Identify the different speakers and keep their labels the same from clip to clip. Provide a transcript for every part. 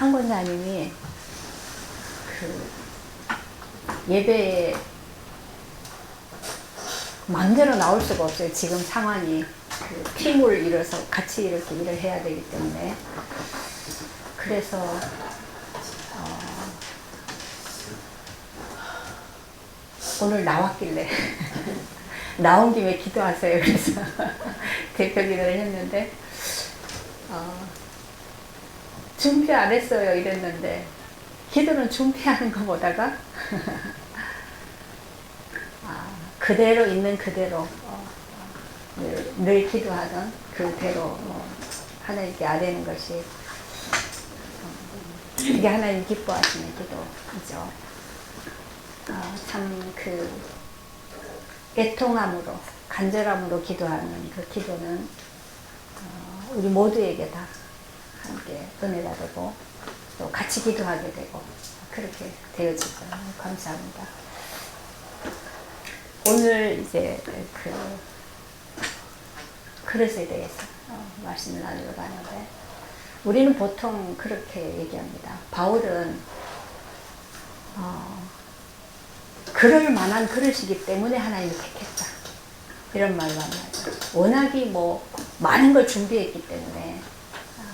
Speaker 1: 한 권사님이 그 예배에 마음대로 나올 수가 없어요. 지금 상황이 그 팀을 이뤄서 같이 이렇게 일을 해야 되기 때문에. 그래서 오늘 나왔길래 나온 김에 기도하세요. 그래서 대표 기도를 했는데 준비 안 했어요 이랬는데, 기도는 준비하는 것보다가 그대로 있는 그대로 늘 기도하던 그대로 하나님께 아뢰는 것이 그게 하나님 기뻐하시는 기도이죠. 참 그 애통함으로 간절함으로 기도하는 그 기도는 우리 모두에게 다 함께 은혜가 되고 또 같이 기도하게 되고 그렇게 되어지죠. 감사합니다. 오늘 이제 그릇에 대해서 말씀을 나누려고 하는데, 우리는 보통 그렇게 얘기합니다. 바울은 그럴 만한 그릇이기 때문에 하나님이 택했다, 이런 말로 하죠. 워낙이 많은 걸 준비했기 때문에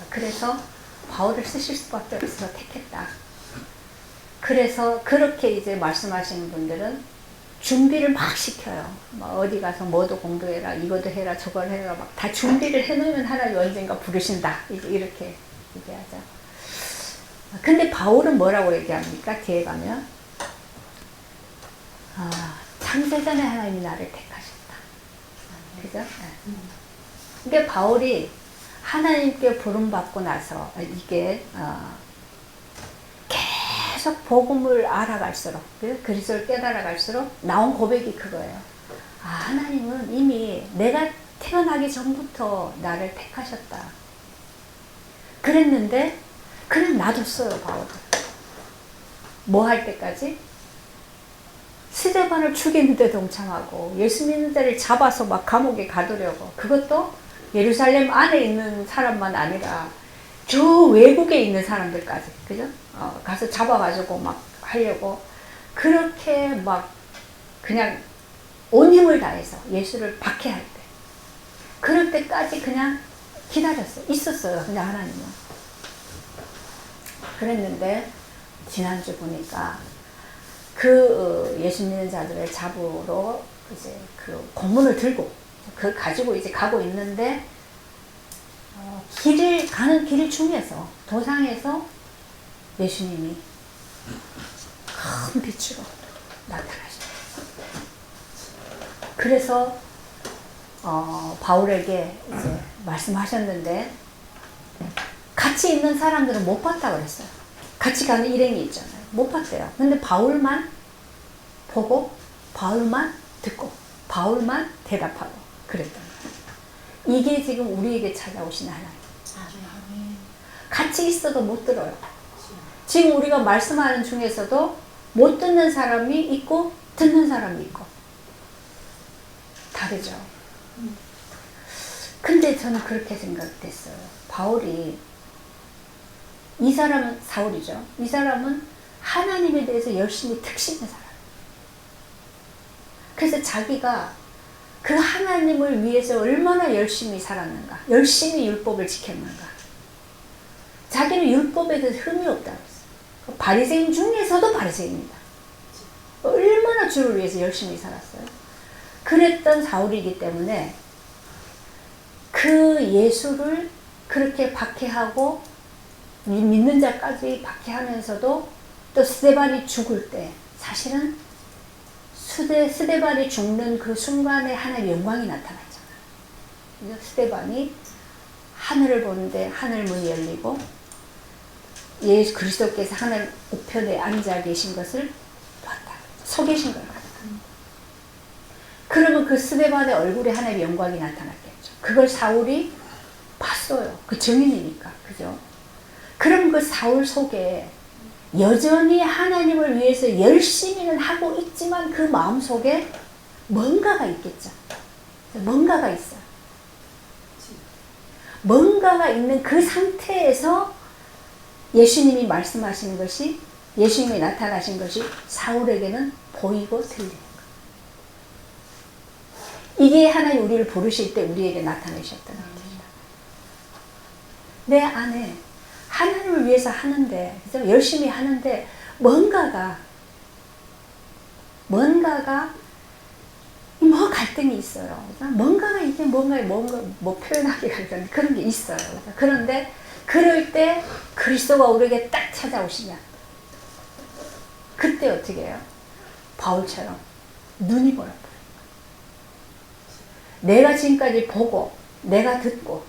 Speaker 1: 그래서 바울을 쓰실 수밖에 없어서 택했다. 그래서 그렇게 이제 말씀하시는 분들은 준비를 막 시켜요. 어디 가서 뭐도 공부해라, 이것도 해라, 저걸 해라, 막 다 준비를 해놓으면 하나님 언젠가 부르신다, 이제 이렇게 얘기하죠. 근데 바울은 뭐라고 얘기합니까? 뒤에 가면 창세전에 하나님이 나를 택하셨다. 그죠? 그러니까 바울이 하나님께 부름받고 나서 이게 계속 복음을 알아갈수록, 그리스도를 깨달아갈수록 나온 고백이 그거예요. 하나님은 이미 내가 태어나기 전부터 나를 택하셨다. 그랬는데 그냥 놔뒀어요, 바울은. 뭐 할 때까지? 스데반을 죽이는 데 동참하고 예수 믿는 자를 잡아서 막 감옥에 가두려고, 그것도 예루살렘 안에 있는 사람만 아니라 저 외국에 있는 사람들까지, 그죠? 가서 잡아가지고 막 하려고, 그렇게 막 그냥 온 힘을 다해서 예수를 박해할 때, 그럴 때까지 그냥 기다렸어요. 있었어요, 그냥 하나님은. 그랬는데 지난주 보니까 그 예수 믿는 자들을 잡으러 이제 그 고문을 들고 그걸 가지고 이제 가고 있는데, 가는 길 중에서 도상에서 예수님이 큰 빛으로 나타나셨어요. 그래서 바울에게 이제 말씀하셨는데, 같이 있는 사람들은 못 봤다고 그랬어요. 같이 가는 일행이 있잖아요. 못 봤대요. 근데 바울만 보고, 바울만 듣고, 바울만 대답하고 그랬던 거예요. 이게 지금 우리에게 찾아오신 하나님. 같이 있어도 못 들어요. 지금 우리가 말씀하는 중에서도 못 듣는 사람이 있고 듣는 사람이 있고 다르죠. 근데 저는 그렇게 생각됐어요. 바울이, 이 사람은 사울이죠. 이 사람은 하나님에 대해서 열심히 특신한 사람. 그래서 자기가 그 하나님을 위해서 얼마나 열심히 살았는가, 열심히 율법을 지켰는가. 자기는 율법에 대해서 흠이 없다고 했어요. 바리새인 중에서도 바리새인입니다. 얼마나 주를 위해서 열심히 살았어요. 그랬던 사울이기 때문에 그 예수를 그렇게 박해하고 믿는 자까지 박해하면서도 또 스데반이 죽을 때, 사실은 스데반이 죽는 그 순간에 하나님의 영광이 나타났잖아요. 스데반이 하늘을 보는데 하늘 문이 열리고 예수 그리스도께서 하늘 우편에 앉아 계신 것을 봤다. 서 계신 걸 봤다. 그러면 그 스데반의 얼굴에 하나님의 영광이 나타났겠죠. 그걸 사울이 봤어요. 그 증인이니까. 그죠? 그럼 그 사울 속에 여전히 하나님을 위해서 열심히는 하고 있지만 그 마음 속에 뭔가가 있겠죠. 뭔가가 있어요. 뭔가가 있는 그 상태에서 예수님이 말씀하시는 것이, 예수님이 나타나신 것이 사울에게는 보이고 들리는 거예요. 이게 하나님 우리를 부르실 때 우리에게 나타내셨다는 겁니다. 내 안에 하나님을 위해서 하는데, 그죠? 열심히 하는데 뭔가가 뭐 갈등이 있어요. 그죠? 뭔가가 이게 뭔가 뭐 표현하기가 그런데 그런 게 있어요. 그죠? 그런데 그럴 때 그리스도가 우리에게 딱 찾아오시냐? 그때 어떻게 해요? 바울처럼 눈이 멀어버려요. 내가 지금까지 보고, 내가 듣고,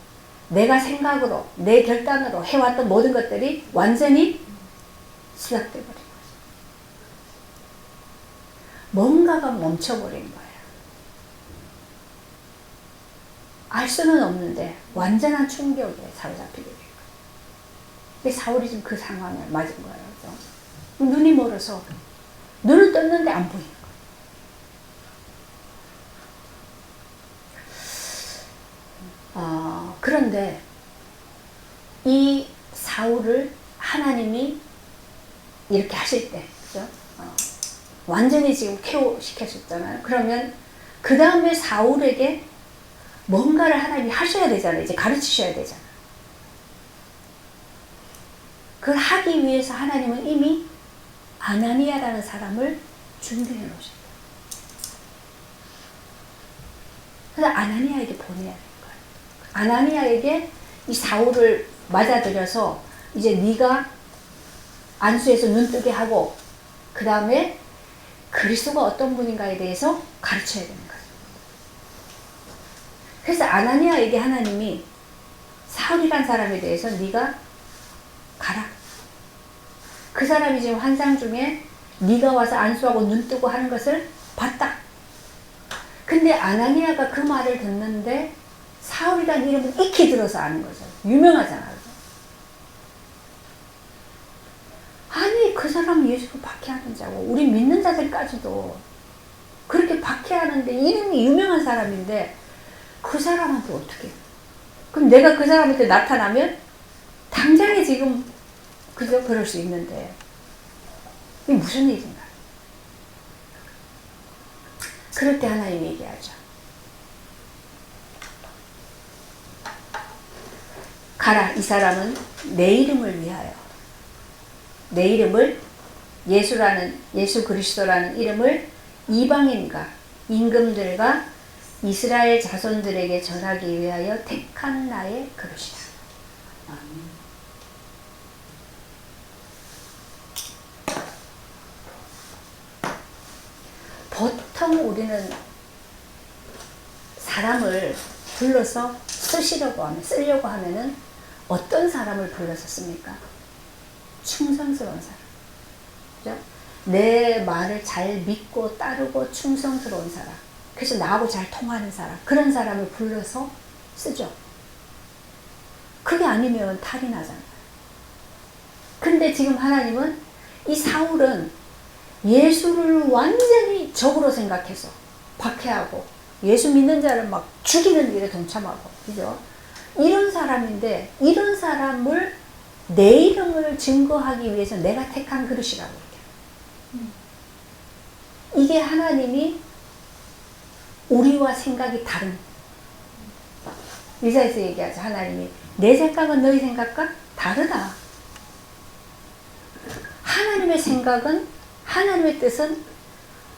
Speaker 1: 내가 생각으로, 내 결단으로 해왔던 모든 것들이 완전히 수락돼버린 거죠. 뭔가가 멈춰버린 거예요. 알 수는 없는데 완전한 충격에 사로잡히게 된 거예요. 사울이 지금 그 상황에 맞은 거예요. 그렇죠? 눈이 멀어서 눈을 떴는데 안 보이는 거예요. 그런데 이 사울을 하나님이 이렇게 하실 때, 그죠? 완전히 지금 KO 시켰었잖아요. 그러면 그 다음에 사울에게 뭔가를 하나님이 하셔야 되잖아요. 이제 가르치셔야 되잖아요. 그걸 하기 위해서 하나님은 이미 아나니아라는 사람을 준비해 놓으셨어요. 그래서 아나니아에게 보내야 되는 거예요. 아나니아에게 이 사울을 맞아들여서 이제 네가 안수해서 눈뜨게 하고 그 다음에 그리스도가 어떤 분인가에 대해서 가르쳐야 되는 거예요. 그래서 아나니아에게 하나님이 사울이란 사람에 대해서 네가 가라. 그 사람이 지금 환상 중에 네가 와서 안수하고 눈뜨고 하는 것을 봤다. 근데 아나니아가 그 말을 듣는데 사울이라는 이름은 익히 들어서 아는 거죠. 유명하잖아요. 아니 그 사람은 예수를 박해하는 자고 우리 믿는 자들까지도 그렇게 박해하는데 이름이 유명한 사람인데 그 사람한테 어떻게? 그럼 내가 그 사람한테 나타나면 당장에 지금 그저 그럴 수 있는데 이게 무슨 일인가? 그럴 때 하나님 얘기하죠. 가라, 이 사람은 내 이름을 위하여, 내 이름을 예수 그리스도라는 이름을 이방인과 임금들과 이스라엘 자손들에게 전하기 위하여 택한 나의 그릇이다. 보통 우리는 사람을 불러서 쓰려고 하면은 어떤 사람을 불러서 씁니까? 충성스러운 사람. 그죠? 내 말을 잘 믿고 따르고 충성스러운 사람. 그래서 나하고 잘 통하는 사람. 그런 사람을 불러서 쓰죠. 그게 아니면 탈이 나잖아요. 근데 지금 하나님은 이 사울은 예수를 완전히 적으로 생각해서 박해하고 예수 믿는 자를 막 죽이는 일에 동참하고, 그죠? 이런 사람인데 이런 사람을 내 이름을 증거하기 위해서 내가 택한 그릇이라고 얘기해요. 이게 하나님이 우리와 생각이 다른, 이사야서 얘기하죠. 하나님이 내 생각은 너희 생각과 다르다. 하나님의 생각은, 하나님의 뜻은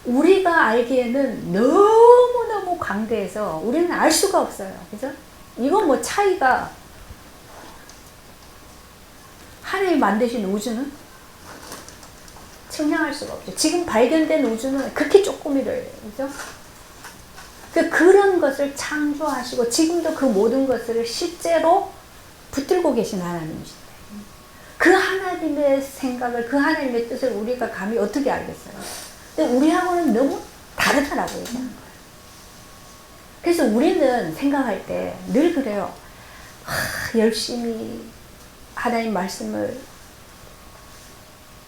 Speaker 1: 우리가 알기에는 너무너무 광대해서 우리는 알 수가 없어요. 그죠? 이건 뭐 차이가, 하나님이 만드신 우주는 측량할 수가 없죠. 지금 발견된 우주는 극히 조금이래요. 그죠? 그런 것을 창조하시고 지금도 그 모든 것을 실제로 붙들고 계신 하나님이시죠. 그 하나님의 생각을, 그 하나님의 뜻을 우리가 감히 어떻게 알겠어요? 근데 우리하고는 너무 다르다라고 얘기하는 거예요. 그래서 우리는 생각할 때 늘 그래요. 열심히 하나님 말씀을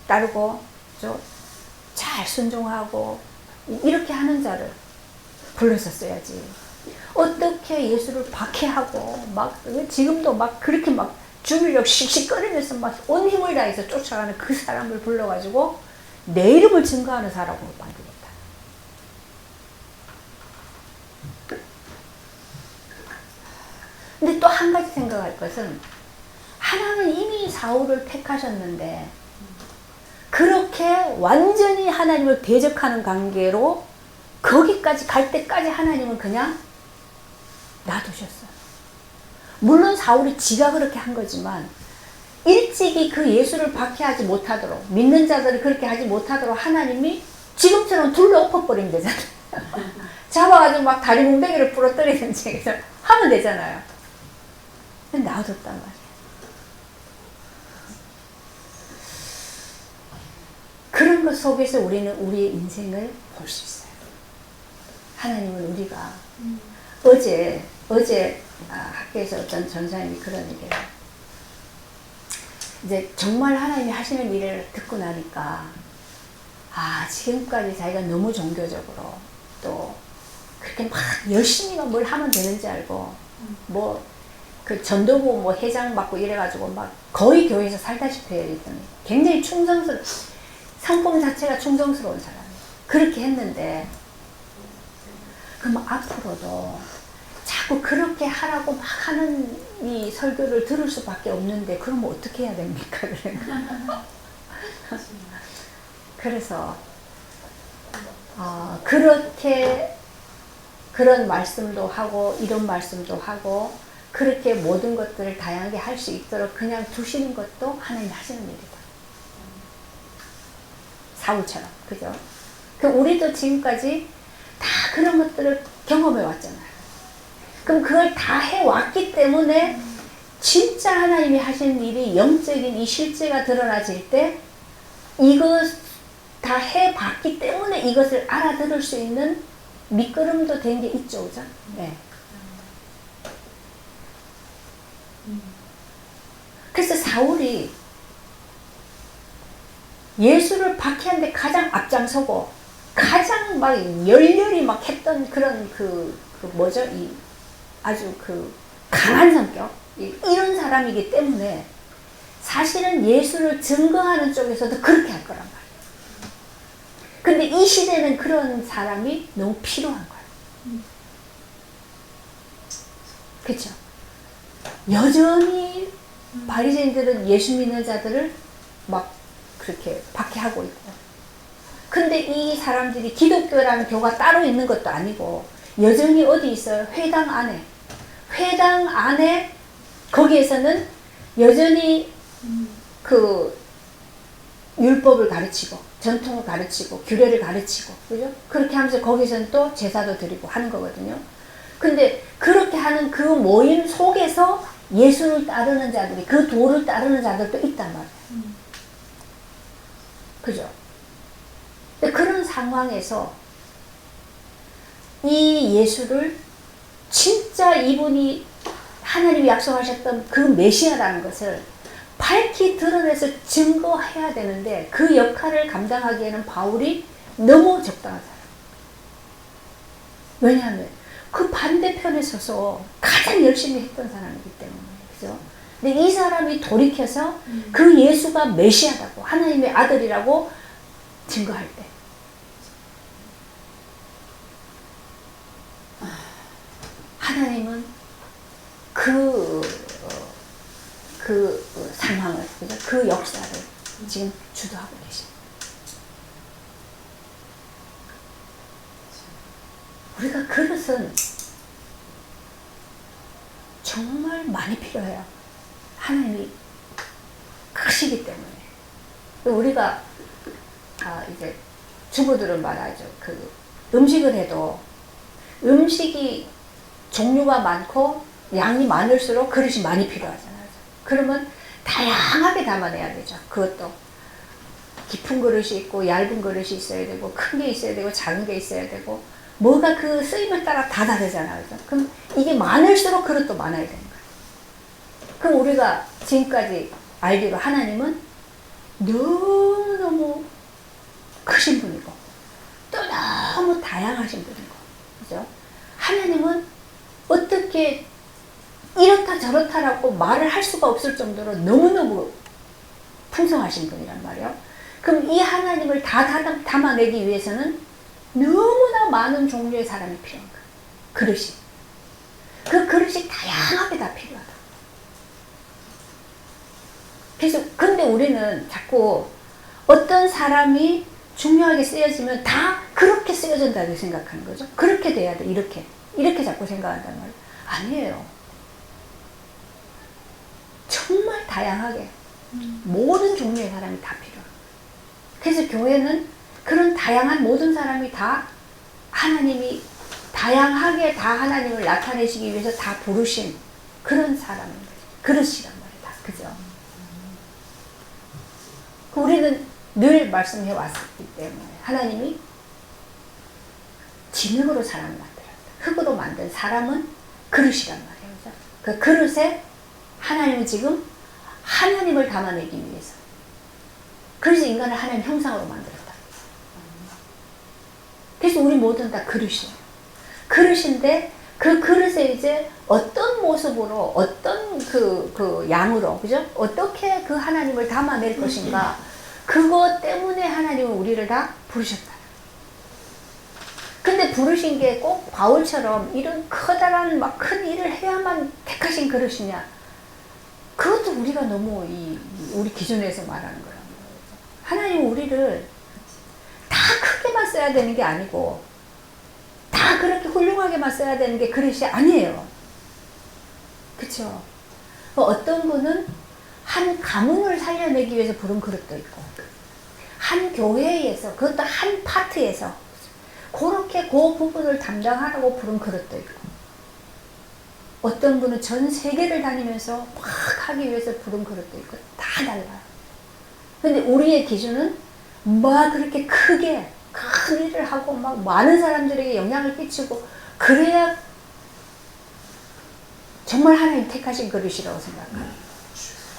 Speaker 1: 따르고 잘 순종하고 이렇게 하는 자를 불러서 써야지. 어떻게 예수를 박해하고 막 지금도 막 그렇게 막 주물럭 씩씩거리면서 막 온 힘을 다해서 쫓아가는 그 사람을 불러가지고 내 이름을 증거하는 사람으로 만들겠다. 근데 또 한 가지 생각할 것은 하나님은 이미 사울을 택하셨는데 그렇게 완전히 하나님을 대적하는 관계로 거기까지 갈 때까지 하나님은 그냥 놔두셨어요. 물론 사울이 지가 그렇게 한 거지만 일찍이 그 예수를 박해하지 못하도록 믿는 자들이 그렇게 하지 못하도록 하나님이 지금처럼 둘러 엎어버리면 되잖아요. 잡아가지고 막 다리 뭉댕이를 부러뜨리든지 하면 되잖아요. 근데 놔뒀단 말이에요. 그런 것 속에서 우리는 우리의 인생을 볼 수 있어요. 하나님은 우리가 어제 학교에서 어떤 전사님이 그런 얘기를 해요. 이제 정말 하나님이 하시는 일을 듣고 나니까 지금까지 자기가 너무 종교적으로 또 그렇게 막 열심히 뭘 하면 되는지 알고 뭐 그 전도부 뭐 회장 맡고 이래가지고 막 거의 교회에서 살다시피 해요. 굉장히 충성스러운 성품 자체가 충성스러운 사람이에요. 그렇게 했는데 그럼 앞으로도 자꾸 그렇게 하라고 막 하는 이 설교를 들을 수밖에 없는데 그러면 어떻게 해야 됩니까? 그래서 그렇게 그런 말씀도 하고 이런 말씀도 하고 그렇게 모든 것들을 다양하게 할 수 있도록 그냥 두시는 것도 하나님 하시는 일이다. 사울처럼, 그죠? 우리도 지금까지 다 그런 것들을 경험해 왔잖아요. 그럼 그걸 다 해왔기 때문에 진짜 하나님이 하시는 일이 영적인 이 실제가 드러나질 때 이것 다 해봤기 때문에 이것을 알아들을 수 있는 밑거름도 된 게 있죠, 그죠? 네. 그래서 사울이 예수를 박해하는데 가장 앞장서고 가장 막 열렬히 막 했던 그런 뭐죠? 아주 강한 성격 이런 사람이기 때문에 사실은 예수를 증거하는 쪽에서도 그렇게 할 거란 말이에요. 근데 이 시대는 그런 사람이 너무 필요한 거예요. 그렇죠? 여전히 바리새인들은 예수 믿는 자들을 막 그렇게 박해하고 있고 근데 이 사람들이 기독교라는 교가 따로 있는 것도 아니고 여전히 어디 있어요? 회당 안에 거기에서는 여전히 율법을 가르치고 전통을 가르치고 규례를 가르치고 그죠? 그렇게 하면서 거기서는 또 제사도 드리고 하는 거거든요. 근데 그렇게 하는 그 모임 속에서 예수를 따르는 자들이 그 도를 따르는 자들도 있단 말이에요. 그죠? 그런 상황에서 이 예수를 진짜 이분이 하나님이 약속하셨던 그 메시아라는 것을 밝히 드러내서 증거해야 되는데 그 역할을 감당하기에는 바울이 너무 적당한 사람. 왜냐하면 그 반대편에 서서 가장 열심히 했던 사람이기 때문에. 그죠? 근데 이 사람이 돌이켜서 그 예수가 메시아라고 하나님의 아들이라고 증거할 때 하나님은 그 상황을, 그죠? 그 역사를 지금 주도하고 계십니다. 우리가 그것은 정말 많이 필요해요. 하나님이 크시기 때문에. 우리가 이제 주부들은 말하죠. 음식을 해도 음식이 종류가 많고 양이 많을수록 그릇이 많이 필요하잖아요. 그러면 다양하게 담아내야 되죠. 그것도 깊은 그릇이 있고 얇은 그릇이 있어야 되고 큰 게 있어야 되고 작은 게 있어야 되고 뭐가 그 쓰임에 따라 다 다르잖아요. 그럼 이게 많을수록 그릇도 많아야 되는 거예요. 그럼 우리가 지금까지 알기로 하나님은 너무너무 크신 분이고 또 너무 다양하신 분이고, 그죠? 하나님은 어떻게 이렇다 저렇다라고 말을 할 수가 없을 정도로 너무너무 풍성하신 분이란 말이에요. 그럼 이 하나님을 다 담아내기 위해서는 너무나 많은 종류의 사람이 필요한 거예요. 그릇이. 그 그릇이 다양하게 다 필요하다. 그래서 근데 우리는 자꾸 어떤 사람이 중요하게 쓰여지면 다 그렇게 쓰여진다고 생각하는 거죠. 그렇게 돼야 돼. 이렇게 자꾸 생각한단 말이에요. 아니에요. 정말 다양하게 모든 종류의 사람이 다 필요해요. 그래서 교회는 그런 다양한 모든 사람이 다 하나님이 다양하게 다 하나님을 나타내시기 위해서 다 부르신 그런 사람입니다. 그릇이란 말이에요. 다. 그죠? 우리는 늘 말씀해 왔기 때문에 하나님이 진흙으로 사람을 만들었다. 흙으로 만든 사람은 그릇이란 말이에요. 그죠? 그 그릇에 하나님은 지금 하나님을 담아내기 위해서 그래서 인간을 하나님 형상으로 만들었다. 그래서 우리 모두는 다 그릇이에요. 그릇인데 그 그릇에 이제 어떤 모습으로 어떤 그 양으로 그죠? 어떻게 그 하나님을 담아낼 것인가 그것 때문에 하나님은 우리를 다 부르셨다. 근데 부르신 게 꼭 바울처럼 이런 커다란 막 큰 일을 해야만 택하신 그릇이냐? 그것도 우리가 너무 우리 기준에서 말하는 거란 말이에요. 하나님은 우리를 다 크게만 써야 되는 게 아니고 다 그렇게 훌륭하게만 써야 되는 게 그릇이 아니에요. 그쵸? 어떤 분은 한 가문을 살려내기 위해서 부른 그릇도 있고 한 교회에서 그것도 한 파트에서 그렇게 그 부분을 담당하라고 부른 그릇도 있고 어떤 분은 전 세계를 다니면서 막 하기 위해서 부른 그릇도 있고 다 달라요. 근데 우리의 기준은 막 그렇게 크게 큰 일을 하고 막 많은 사람들에게 영향을 끼치고 그래야 정말 하나님 택하신 그릇이라고 생각해요.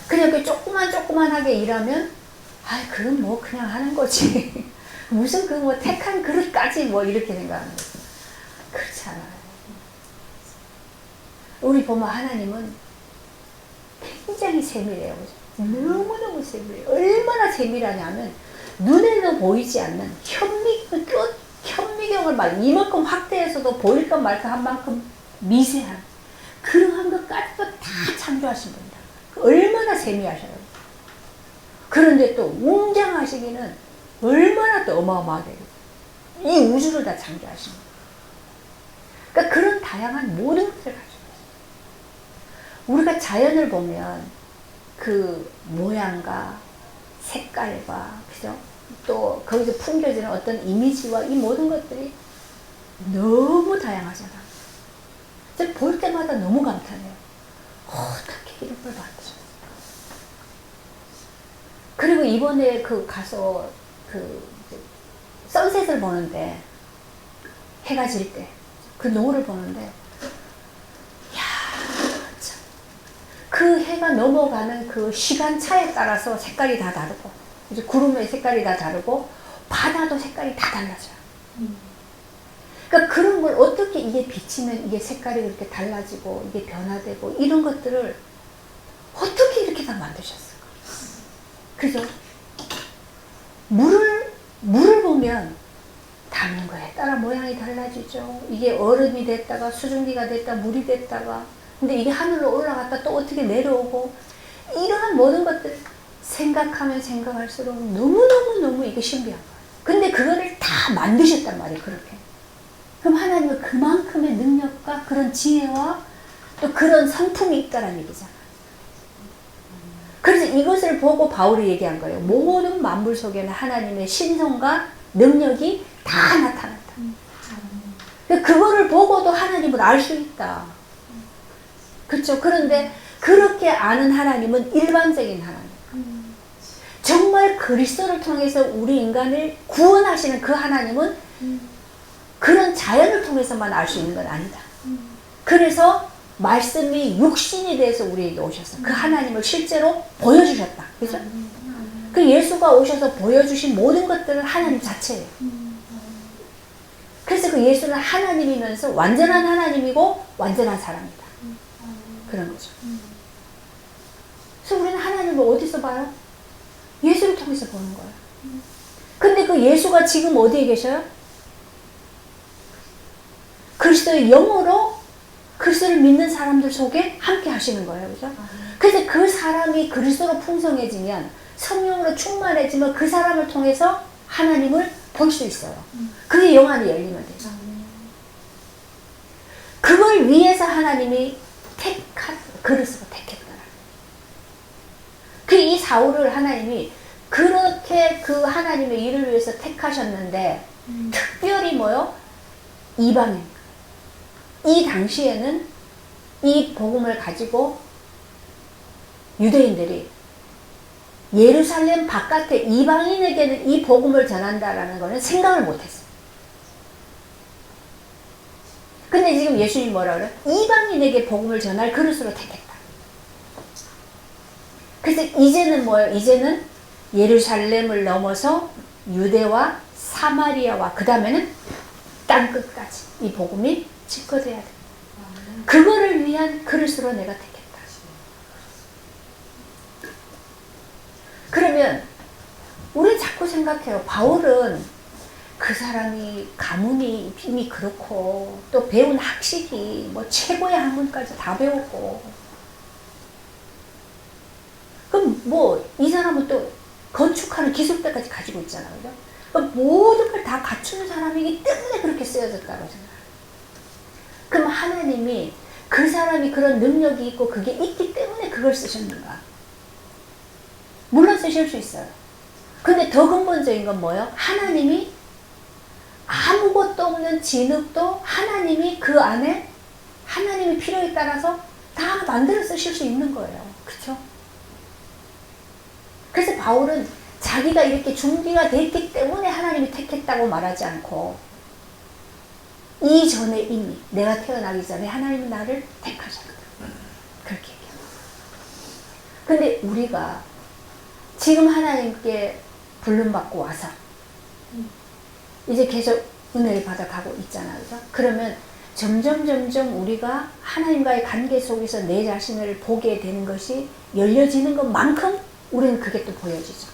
Speaker 1: 그냥 그 조그만하게 일하면 그건 뭐 그냥 하는 거지. 무슨 그 뭐 택한 그릇까지 뭐 이렇게 생각하는 거죠. 그렇지 않아요. 우리 보면 하나님은 굉장히 세밀해요. 그죠? 너무너무 세밀해요. 얼마나 세밀하냐면 눈에는 보이지 않는 현미경을 막 이만큼 확대해서도 보일 것 말까 한 만큼 미세한 그러한 것까지도 다 창조하신 분이다. 얼마나 세미하셔요. 그런데 또 웅장하시기는 얼마나 또 어마어마하게 이 우주를 다 창조하신 거예요. 그러니까 그런 다양한 모든 것을 가지고 있어요. 우리가 자연을 보면 그 모양과 색깔과 그죠? 또 거기서 풍겨지는 어떤 이미지와 이 모든 것들이 너무 다양하잖아. 볼 때마다 너무 감탄해요. 어떻게 이런 걸 만들었어? 그리고 이번에 가서 선셋을 보는데 해가 질 때 그 노을을 보는데 야, 참. 그 해가 넘어가는 그 시간차에 따라서 색깔이 다 다르고 이제 구름의 색깔이 다 다르고 바다도 색깔이 다 달라져요. 그러니까 그런 걸 어떻게 이게 비치면 이게 색깔이 그렇게 달라지고 이게 변화되고 이런 것들을 어떻게 이렇게 다 만드셨을까? 그죠? 물을 보면 담는 거에 따라 모양이 달라지죠. 이게 얼음이 됐다가 수증기가 됐다 물이 됐다가 근데 이게 하늘로 올라갔다 또 어떻게 내려오고 이러한 모든 것들 생각하면 생각할수록 너무너무 이게 신비한 거예요. 근데 그거를 다 만드셨단 말이에요. 그렇게. 그럼 하나님은 그만큼의 능력과 그런 지혜와 또 그런 성품이 있다는 얘기잖아. 그래서 이것을 보고 바울이 얘기한 거예요. 모든 만물 속에는 하나님의 신성과 능력이 다 나타났다. 그거를 보고도 하나님을 알 수 있다. 그렇죠? 그런데 그렇게 아는 하나님은 일반적인 하나님. 정말 그리스도를 통해서 우리 인간을 구원하시는 그 하나님은 그런 자연을 통해서만 알 수 있는 건 아니다. 그래서 말씀이 육신이 돼서 우리에게 오셔서 그 하나님을 실제로 보여주셨다. 그죠? 그 예수가 오셔서 보여주신 모든 것들은 하나님 자체예요. 그래서 그 예수는 하나님이면서 완전한 하나님이고 완전한 사람이다. 그런 거죠. 그래서 우리는 하나님을 어디서 봐요? 예수를 통해서 보는 거예요. 근데 그 예수가 지금 어디에 계셔요? 그리스도의 영으로 그리스도를 믿는 사람들 속에 함께 하시는 거예요. 그죠? 그래서 그 사람이 그리스도로 풍성해지면, 성령으로 충만해지면 그 사람을 통해서 하나님을 볼 수 있어요. 그게 영안이 열리면 되죠. 그걸 위해서 하나님이 그리스도로 택했더라. 이 사울을 하나님이 그렇게 그 하나님의 일을 위해서 택하셨는데, 특별히 뭐요? 이방인. 이 당시에는 이 복음을 가지고 유대인들이 예루살렘 바깥에 이방인에게는 이 복음을 전한다라는 것은 생각을 못했어요. 근데 지금 예수님이 뭐라 그래요? 이방인에게 복음을 전할 그릇으로 택했다. 그래서 이제는 뭐예요? 이제는 예루살렘을 넘어서 유대와 사마리아와 그 다음에는 땅끝까지 이 복음이 집거돼야 돼. 그거를 위한 그릇으로 내가 택했다. 그러면 우리 자꾸 생각해요. 바울은 그 사람이 가문이 이미 그렇고 또 배운 학식이 뭐 최고의 학문까지 다 배웠고, 그럼 뭐 이 사람은 또 건축하는 기술대까지 가지고 있잖아요. 그죠? 그럼 모든 걸 다 갖추는 사람이기 때문에 그렇게 쓰여졌다고 생각해요. 그럼 하나님이 그 사람이 그런 능력이 있고 그게 있기 때문에 그걸 쓰셨는가? 물론 쓰실 수 있어요. 근데 더 근본적인 건 뭐예요? 하나님이 아무것도 없는 진흙도 하나님이 그 안에 하나님의 필요에 따라서 다 만들어 쓰실 수 있는 거예요. 그쵸? 그래서 바울은 자기가 이렇게 준비가 됐기 때문에 하나님이 택했다고 말하지 않고, 이전에 이미 내가 태어나기 전에 하나님은 나를 택하셨다. 그렇게 얘기합니다. 근데 우리가 지금 하나님께 부름받고 와서 이제 계속 은혜를 받아가고 있잖아요. 그죠? 그러면 점점 우리가 하나님과의 관계 속에서 내 자신을 보게 되는 것이 열려지는 것만큼 우리는 그게 또 보여지죠.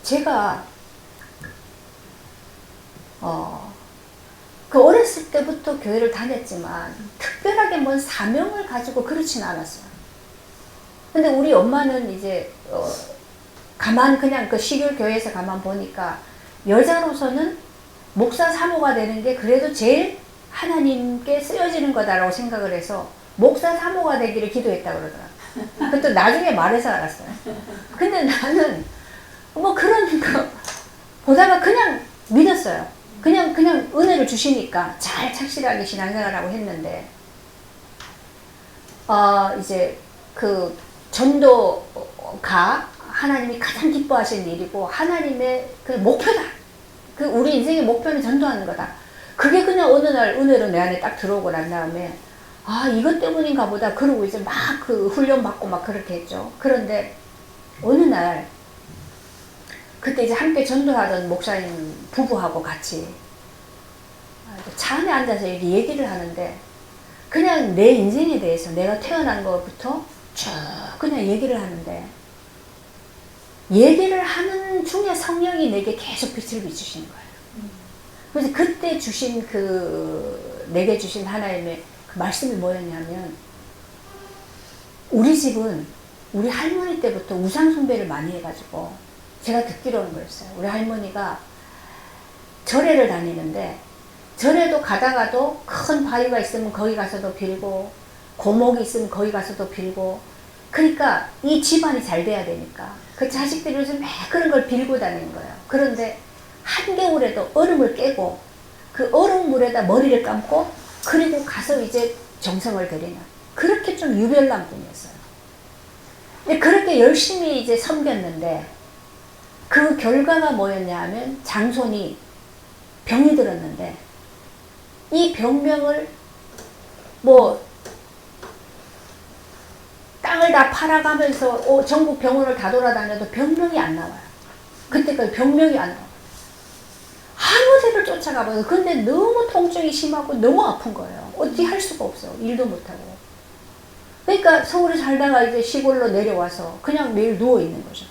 Speaker 1: 제가 그 어렸을 때부터 교회를 다녔지만 특별하게 뭔 사명을 가지고 그렇진 않았어요. 근데 우리 엄마는 이제 그냥 그 시골 교회에서 가만 보니까 여자로서는 목사 사모가 되는 게 그래도 제일 하나님께 쓰여지는 거다라고 생각을 해서 목사 사모가 되기를 기도했다고 그러더라고요. 그것도 나중에 말해서 알았어요. 근데 나는 뭐 그런 거 보다가 그냥 믿었어요. 그냥 은혜를 주시니까 잘 착실하게 신앙생활하고 했는데, 이제 그 전도가 하나님이 가장 기뻐하시는 일이고 하나님의 그 목표다. 그 우리 인생의 목표는 전도하는 거다. 그게 그냥 어느 날 은혜로 내 안에 딱 들어오고 난 다음에 이것 때문인가 보다. 그러고 이제 막 그 훈련 받고 막 그렇게 했죠. 그런데 어느 날 그때 이제 함께 전도하던 목사님 부부하고 같이 차 안에 앉아서 이렇게 얘기를 하는데, 그냥 내 인생에 대해서 내가 태어난 것부터 쭉 그냥 얘기를 하는데, 얘기를 하는 중에 성령이 내게 계속 빛을 비추시는 거예요. 그래서 그때 주신 내게 주신 하나님의 그 말씀이 뭐였냐면, 우리 집은 우리 할머니 때부터 우상숭배를 많이 해가지고, 제가 듣기로는 그랬어요. 우리 할머니가 절에를 다니는데, 절에도 가다가도 큰 바위가 있으면 거기 가서도 빌고, 고목이 있으면 거기 가서도 빌고, 그러니까 이 집안이 잘 돼야 되니까 그 자식들이 요즘 매 그런 걸 빌고 다니는 거예요. 그런데 한겨울에도 얼음을 깨고 그 얼음물에다 머리를 감고 그리고 가서 이제 정성을 들이는, 그렇게 좀 유별난 분이었어요. 근데 그렇게 열심히 이제 섬겼는데 그 결과가 뭐였냐 하면, 장손이 병이 들었는데 이 병명을 땅을 다 팔아가면서 전국 병원을 다 돌아다녀도 병명이 안 나와요. 그때까지 병명이 안 나와요. 아무 데를 쫓아가봐서. 근데 너무 통증이 심하고 너무 아픈 거예요. 어찌 할 수가 없어. 일도 못하고. 그러니까 서울에 살다가 이제 시골로 내려와서 그냥 매일 누워있는 거죠.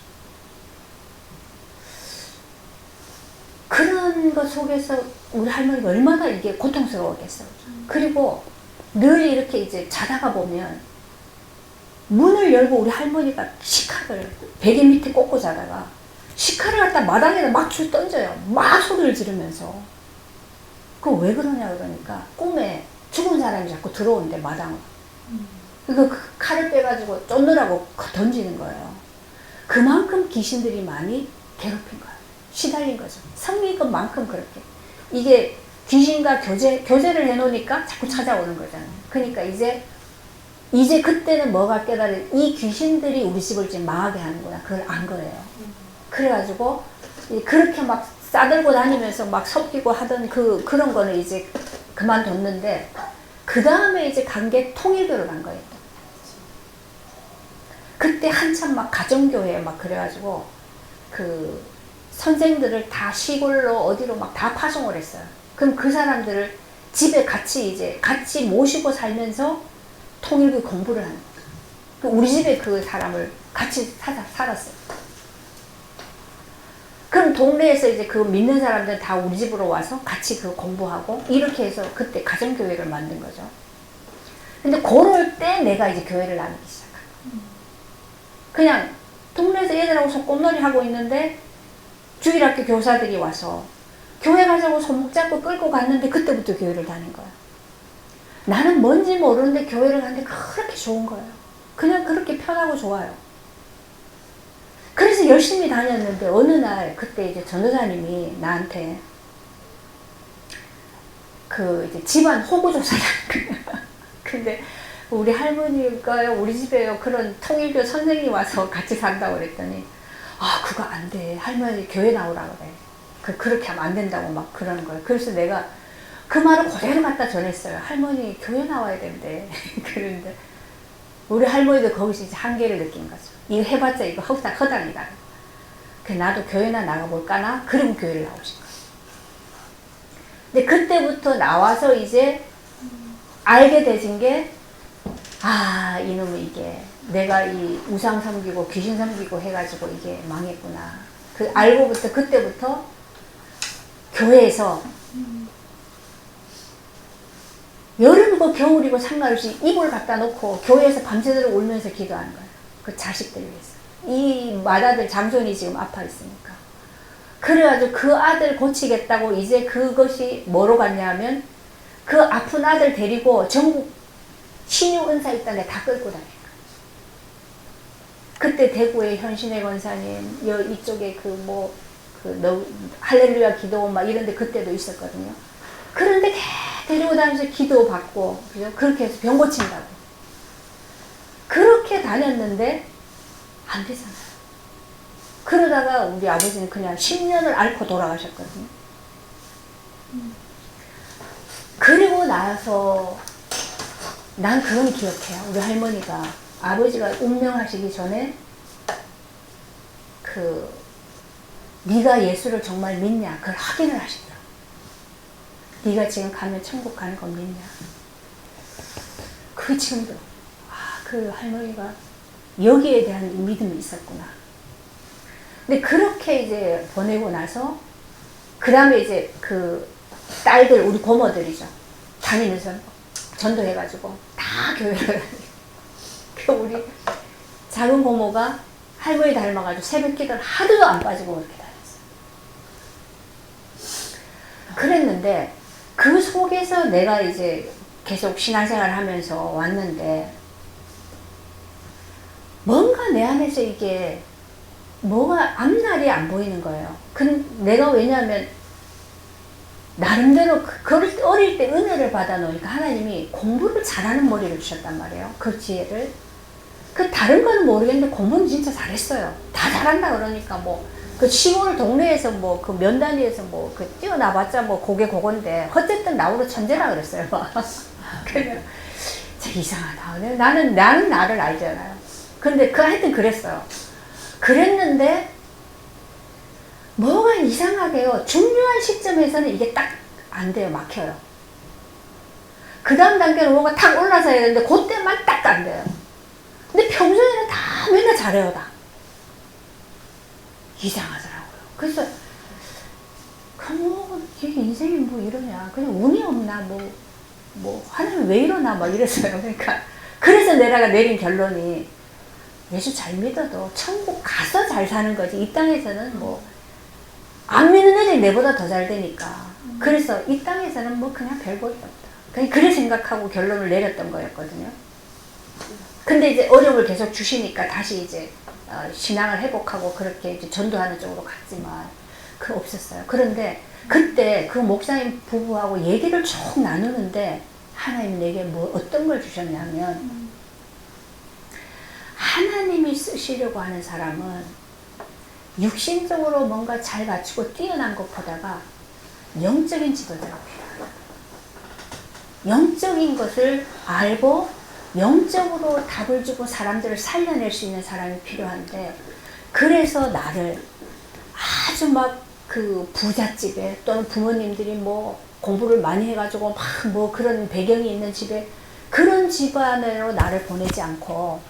Speaker 1: 그런 것 속에서 우리 할머니가 얼마나 이게 고통스러웠겠어요. 그리고 늘 이렇게 이제 자다가 보면 문을 열고 우리 할머니가 식칼을 베개 밑에 꽂고 자다가 식칼을 갖다 마당에다 막 던져요. 막 소리를 지르면서. 그거 왜 그러냐 그러니까 꿈에 죽은 사람이 자꾸 들어오는데 마당을. 그 칼을 빼가지고 쫓느라고 던지는 거예요. 그만큼 귀신들이 많이 괴롭힌 거예요. 시달린 거죠. 성의급만큼 그렇게. 이게 귀신과 교제를 해놓으니까 자꾸 찾아오는 거잖아요. 그러니까 이제 그때는 뭐가 깨달은 이 귀신들이 우리 집을 지금 망하게 하는구나. 그걸 안 거예요. 그래가지고 그렇게 막 싸들고 다니면서 막 섞이고 하던 그런 거는 이제 그만뒀는데 그 다음에 이제 간 게 통일교를 간 거예요. 그때 한참 막 가정교회 막 그래가지고 그 선생들을 다 시골로 어디로 막 다 파송을 했어요. 그럼 그 사람들을 집에 같이 모시고 살면서 통일교 공부를 하는 거예요. 우리 집에 그 사람을 같이 살았어요. 그럼 동네에서 이제 그 믿는 사람들 다 우리 집으로 와서 같이 그 공부하고 이렇게 해서 그때 가정교회를 만든 거죠. 근데 그럴 때 내가 이제 교회를 나누기 시작한 거예요. 그냥 동네에서 애들하고 소꿉놀이 하고 있는데 주일학교 교사들이 와서 교회 가자고 손목 잡고 끌고 갔는데 그때부터 교회를 다닌 거야. 나는 뭔지 모르는데 교회를 갔는데 그렇게 좋은 거예요. 그냥 그렇게 편하고 좋아요. 그래서 열심히 다녔는데 어느 날 그때 이제 전도사님이 나한테 그 이제 집안 호구 조사를 한 거야. 근데 우리 할머니가요, 우리 집에요, 그런 통일교 선생님 와서 같이 산다고 그랬더니 아, 그거 안 돼. 할머니 교회 나오라 그래. 그렇게 하면 안 된다고 막 그러는 거예요. 그래서 내가 그 말을 그대로 갖다 전했어요. 할머니 교회 나와야 된대. 그런데 우리 할머니도 거기서 이제 한계를 느낀 거죠. 이거 해봤자 이거 허당이다. 그래서 나도 교회나 나가볼까나? 그럼 교회를 나오신 거예요. 근데 그때부터 나와서 이제 알게 되진 게 아, 이놈이 이게 내가 이 우상 섬기고 귀신 섬기고 해가지고 이게 망했구나. 알고부터 그때부터 교회에서 여름이고 겨울이고 상관없이 이불 갖다 놓고 교회에서 밤새도록 울면서 기도하는 거예요. 그 자식들 위해서. 이 맏아들 장손이 지금 아파 있으니까. 그래가지고 그 아들 고치겠다고 이제 그것이 뭐로 갔냐면 그 아픈 아들 데리고 전국 신유 은사 있던 데 다 끌고 다니는 거예요. 그때 대구에 현신의 권사님, 이쪽에 할렐루야 기도원 막 이런 데 그때도 있었거든요. 그런데 데리고 다니면서 기도 받고, 그죠? 그렇게 해서 병 고친다고. 그렇게 다녔는데, 안 되잖아요. 그러다가 우리 아버지는 그냥 10년을 앓고 돌아가셨거든요. 그리고 나서, 난 그건 기억해요. 우리 할머니가, 아버지가 운명하시기 전에, 네가 예수를 정말 믿냐? 그걸 확인을 하시더라고. 네가 지금 가면 천국 가는 건 믿냐? 그 지금도 그 할머니가 여기에 대한 믿음이 있었구나. 근데 그렇게 이제 보내고 나서 그 다음에 이제 그 딸들 우리 고모들이죠. 다니면서 전도해가지고 다 교회를 그 우리 작은 고모가 할머니 닮아가지고 새벽 기도를 하루도 안 빠지고 그렇게 다녔어요. 그랬는데 그 속에서 내가 이제 계속 신앙생활을 하면서 왔는데 뭔가 내 안에서 이게 뭐가 앞날이 안 보이는 거예요. 내가 왜냐하면 나름대로 어릴 때 은혜를 받아 놓으니까 하나님이 공부를 잘하는 머리를 주셨단 말이에요. 그 지혜를. 다른 거는 모르겠는데 공부는 진짜 잘했어요. 다 잘한다 그러니까 그 시골 동네에서 그 면단위에서 뛰어나봤자 고개 고건데 어쨌든 나보다 천재라 그랬어요. 그냥 이상하다. 나는 나를 알잖아요. 근데 하여튼 그랬어요. 그랬는데 뭐가 이상하게요. 중요한 시점에서는 이게 딱 안 돼요. 막혀요. 그 다음 단계로 뭔가 탁 올라서야 되는데 그때만 딱 안 돼요. 근데 평소에는 다 맨날 잘해요. 다 이상하더라고요. 그래서 뭐 이게 인생이 뭐 이러냐, 그냥 운이 없나, 뭐 하나님 왜 이러나 막 이랬어요. 그러니까 그래서 내가 내린 결론이 예수 잘 믿어도 천국 가서 잘 사는 거지 이 땅에서는 뭐 안 믿는 애들이 내보다 더 잘 되니까. 그래서 이 땅에서는 뭐 그냥 별 볼이 없다. 그냥 그래 생각하고 결론을 내렸던 거였거든요. 근데 이제 어려움을 계속 주시니까 다시 이제 신앙을 회복하고 그렇게 이제 전도하는 쪽으로 갔지만 그 없었어요. 그런데 그때 그 목사님 부부하고 얘기를 쭉 나누는데 하나님이 내게 뭐 어떤 걸 주셨냐면, 하나님이 쓰시려고 하는 사람은 육신적으로 뭔가 잘 갖추고 뛰어난 것보다가 영적인 지도자가 필요하다. 영적인 것을 알고 영적으로 답을 주고 사람들을 살려낼 수 있는 사람이 필요한데, 그래서 나를 아주 막 그 부잣집에 또는 부모님들이 뭐 공부를 많이 해가지고 막 뭐 그런 배경이 있는 집에, 그런 집안으로 나를 보내지 않고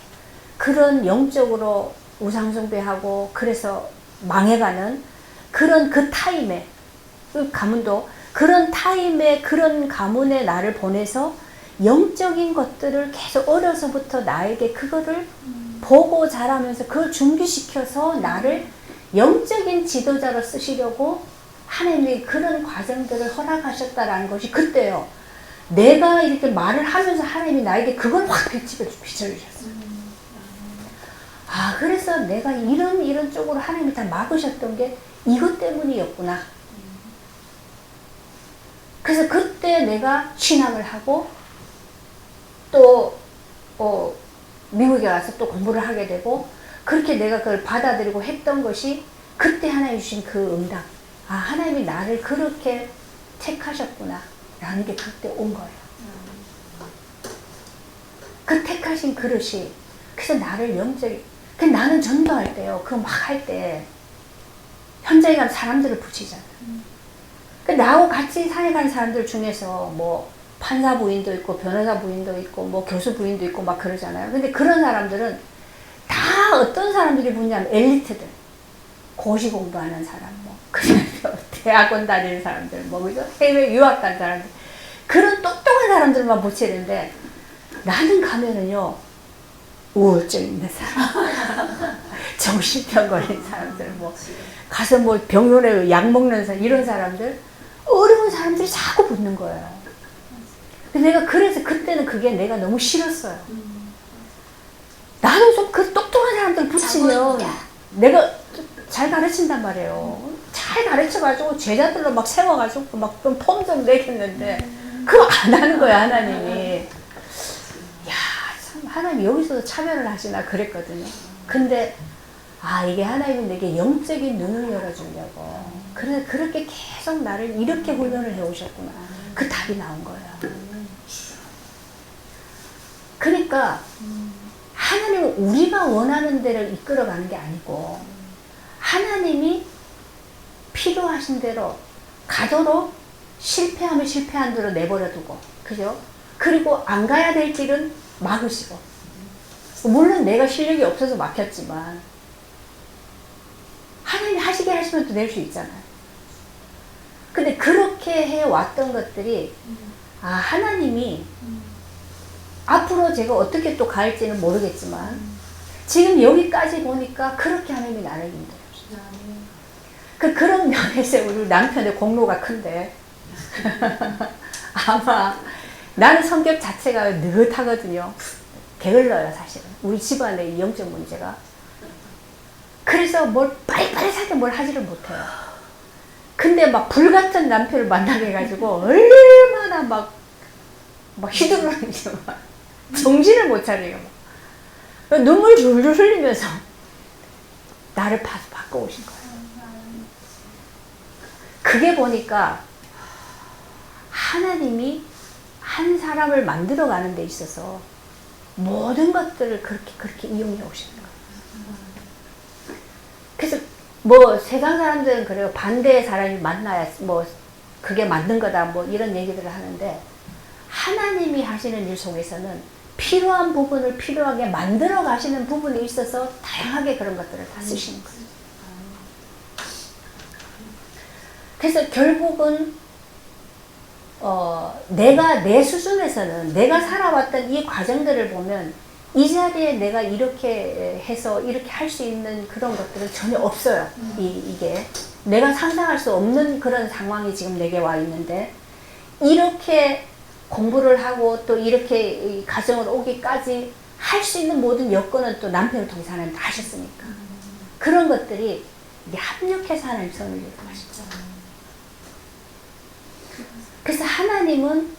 Speaker 1: 그런 영적으로 우상숭배하고 그래서 망해가는 그런 그 타임에, 그 가문도 그런 타임에 그런 가문에 나를 보내서 영적인 것들을 계속 어려서부터 나에게 그거를 보고 자라면서 그걸 준비시켜서 나를 영적인 지도자로 쓰시려고 하나님이 그런 과정들을 허락하셨다라는 것이 그때요. 내가 이렇게 말을 하면서 하나님이 나에게 그걸 확 비춰주셨어요. 아, 그래서 내가 이런 쪽으로 하나님이 다 막으셨던 게 이것 때문이었구나. 그래서 그때 내가 신학을 하고 또 미국에 와서 또 공부를 하게 되고, 그렇게 내가 그걸 받아들이고 했던 것이 그때 하나님 주신 그 응답. 아, 하나님이 나를 그렇게 택하셨구나 라는 게 그때 온 거예요. 그 택하신 그릇이, 그래서 나를 영적인, 나는 전도할 때요, 그거 막 할 때 현장에 가면 사람들을 붙이잖아요. 나하고 같이 사역하는 사람들 중에서 뭐 판사 부인도 있고 변호사 부인도 있고 뭐 교수 부인도 있고 막 그러잖아요. 근데 그런 사람들은 다 어떤 사람들이 붙냐면 엘리트들, 고시 공부하는 사람, 뭐 그냥 대학원 다니는 사람들, 뭐 그죠? 해외 유학 간 사람들, 그런 똑똑한 사람들만 붙여야 되는데, 나는 가면은요 우울증 있는 사람, 정신병 걸린 사람들, 뭐 가서 뭐 병원에 약 먹는 사람, 이런 사람들, 어려운 사람들이 자꾸 붙는 거예요. 근데 내가 그래서 그때는 그게 내가 너무 싫었어요. 나는 좀 그 똑똑한 사람들 붙이면 내가 잘 가르친단 말이에요. 잘 가르쳐가지고 제자들로 막 세워가지고 막 좀 폼 좀 내겠는데 그거 안 하는 거야, 하나님이. 야, 참 하나님 여기서도 차별을 하시나 그랬거든요. 근데 아, 이게 하나님은 내게 영적인 눈을 열어주려고 그래, 그렇게 계속 나를 이렇게 훈련을 해오셨구나. 그 답이 나온 거예요. 그러니까 하나님은 우리가 원하는 데를 이끌어가는 게 아니고 하나님이 필요하신 대로 가도록 실패하면 실패한 대로 내버려두고, 그죠? 그리고 안 가야 될 길은 막으시고, 물론 내가 실력이 없어서 막혔지만 하나님이 하시게 하시면 또 낼 수 있잖아요. 근데 그렇게 해왔던 것들이 아, 하나님이 앞으로 제가 어떻게 또 갈지는 모르겠지만 지금 여기까지 보니까 그렇게 하나님이 나를 인도해주셨어요. 그런 면에서 우리 남편의 공로가 큰데 아마 나는 성격 자체가 느긋하거든요. 게을러요, 사실은. 우리 집안의 영적 문제가. 그래서 뭘 빨리빨리 뭘 하지를 못해요. 근데 막 불같은 남편을 만나게 해가지고 얼마나 막 휘두르는지 막 정신을 못 차려요. 눈물 줄줄 흘리면서 나를 바꿔오신 거예요. 그게 보니까 하나님이 한 사람을 만들어가는 데 있어서 모든 것들을 그렇게 이용해 오시는 거예요. 그래서 뭐 세상 사람들은 그래요. 반대의 사람이 만나야 뭐 그게 맞는 거다 뭐 이런 얘기들을 하는데, 하나님이 하시는 일 속에서는 필요한 부분을 필요하게 만들어 가시는 부분이 있어서 다양하게 그런 것들을 다 쓰시는 거예요. 그래서 결국은 내가 내 수준에서는 내가 살아왔던 이 과정들을 보면 이 자리에 내가 이렇게 해서 이렇게 할 수 있는 그런 것들은 전혀 없어요. 이게 내가 상상할 수 없는 그런 상황이 지금 내게 와 있는데 이렇게 공부를 하고 또 이렇게 이 가정을 오기까지 할 수 있는 모든 여건은 또 남편을 통해서 하나님 다 하셨으니까 그런 것들이 이게 합력해서 하나님 선을 이루어가시죠. 그래서 하나님은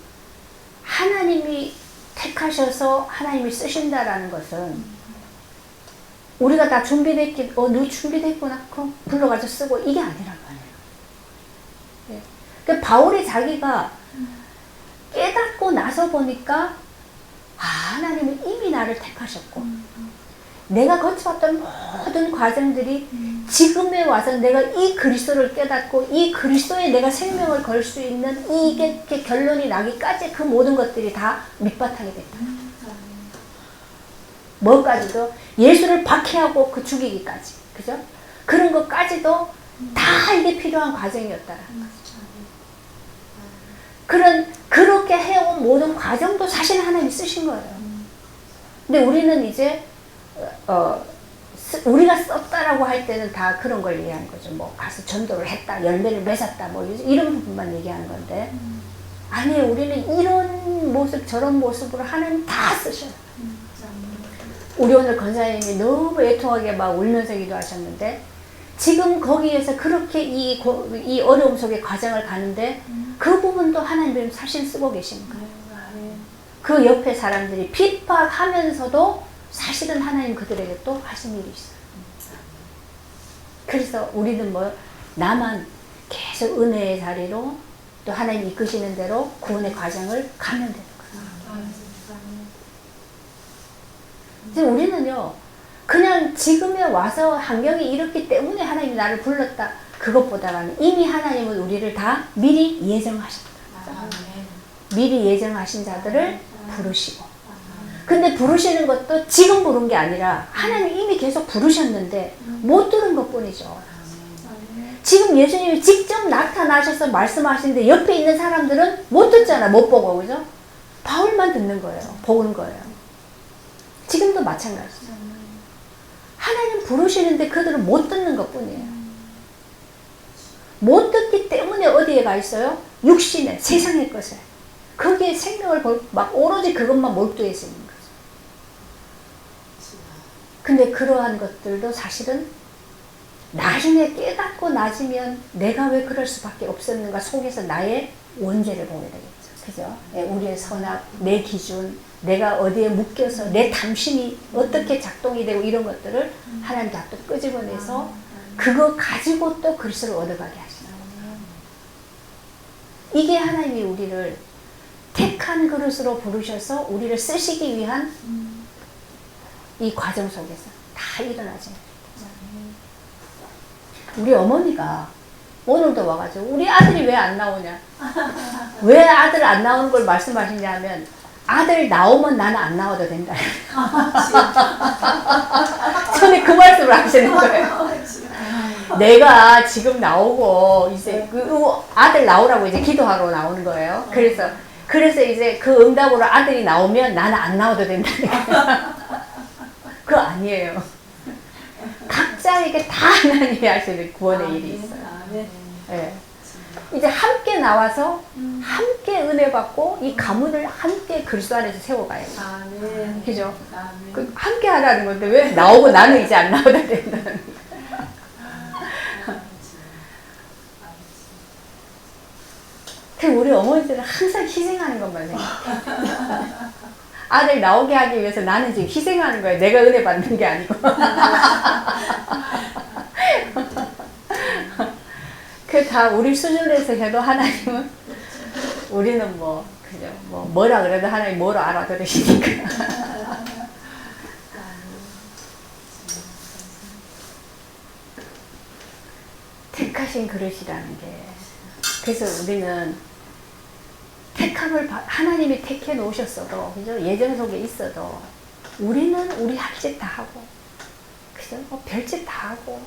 Speaker 1: 하나님이 택하셔서 하나님이 쓰신다라는 것은 우리가 다 준비됐기, 너 준비됐구나. 그럼 불러가지고 쓰고 이게 아니란 말이에요. 예. 그러니까 바울이 자기가 깨닫고 나서 보니까 하나님은 이미 나를 택하셨고 내가 거쳐왔던 모든 과정들이 지금에 와서 내가 이 그리스도를 깨닫고 이 그리스도에 내가 생명을 걸 수 있는 이게 결론이 나기까지 그 모든 것들이 다 밑바탕이 됐다. 뭐까지도 예수를 박해하고 그 죽이기까지, 그죠? 그런 것까지도 다 이게 필요한 과정이었다라는 거죠. 그렇게 해온 모든 과정도 사실 하나님이 쓰신 거예요. 근데 우리는 이제 우리가 썼다라고 할 때는 다 그런 걸 얘기하는 거죠. 뭐 가서 전도를 했다, 열매를 맺었다, 뭐 이런 부분만 얘기하는 건데 아니에요. 우리는 이런 모습 저런 모습으로 하나님 다 쓰셔요. 우리 오늘 권사님이 너무 애통하게 막 울면서 기도하셨는데 지금 거기에서 그렇게 이 어려움 속의 과정을 가는데 그 부분도 하나님이 사실 쓰고 계시는 거예요. 그 옆에 사람들이 핍박하면서도 사실은 하나님 그들에게 또 하신 일이 있어요. 그래서 우리는 뭐 나만 계속 은혜의 자리로 또 하나님 이끄시는 대로 구원의 과정을 가면 되는 거예요. 이제 우리는요 그냥 지금에 와서 환경이 이렇기 때문에 하나님이 나를 불렀다 그것보다는 이미 하나님은 우리를 다 미리 예정하셨다. 미리 예정하신 자들을 부르시고 근데 부르시는 것도 지금 부른 게 아니라 하나님 이미 계속 부르셨는데 못 들은 것 뿐이죠. 지금 예수님이 직접 나타나셔서 말씀하시는데 옆에 있는 사람들은 못 듣잖아. 못 보고, 그죠? 바울만 듣는 거예요. 보는 거예요. 지금도 마찬가지죠. 하나님 부르시는데 그들은 못 듣는 것 뿐이에요. 못 듣기 때문에 어디에 가 있어요? 육신에, 세상의 것에. 거기에 생명을 막 오로지 그것만 몰두해서 있는 거죠. 근데 그러한 것들도 사실은 나중에 깨닫고 나지면 내가 왜 그럴 수밖에 없었는가 속에서 나의 원죄를 보게 되겠죠. 그죠? 우리의 선악, 내 기준, 내가 어디에 묶여서 내 탐심이 어떻게 작동이 되고 이런 것들을 하나님 다 또 끄집어내서 그거 가지고 또 그리스도를 얻어가게 하시는 거예요. 이게 하나님이 우리를 택한 그릇으로 부르셔서 우리를 쓰시기 위한 이 과정 속에서 다 일어나죠. 우리 어머니가 오늘도 와가지고 우리 아들이 왜 안 나오냐 왜 아들 안 나오는 걸 말씀하시냐면 아들 나오면 나는 안 나와도 된다. 전에 그 말씀을 하시는 거예요. 내가 지금 나오고 이제 그 아들 나오라고 이제 기도하러 나오는 거예요. 그래서 이제 그 응답으로 아들이 나오면 나는 안 나와도 된다니까. 그거 아니에요. 각자에게 다 하나님이 하시는 구원의 일이 있어요. 네. 이제 함께 나와서 함께 은혜 받고 이 가문을 함께 그리스도 안에서 세워가요. 그죠? 함께 하라는 건데 왜 나오고 나는 이제 안 나와도 된다는 우리 어머니들은 항상 희생하는 것만 생각해요. 아들 나오게 하기 위해서 나는 지금 희생하는 거예요. 내가 은혜 받는 게 아니고. 그 다 우리 수준에서 해도 하나님은 우리는 뭐 그냥 뭐라 그래도 하나님 뭐로 알아들으시니까. 택하신 그릇이라는 게 그래서 우리는 하나님이 택해 놓으셨어도, 그죠? 예정 속에 있어도, 우리는 우리 할 짓 다 하고, 그죠? 별짓 다 하고,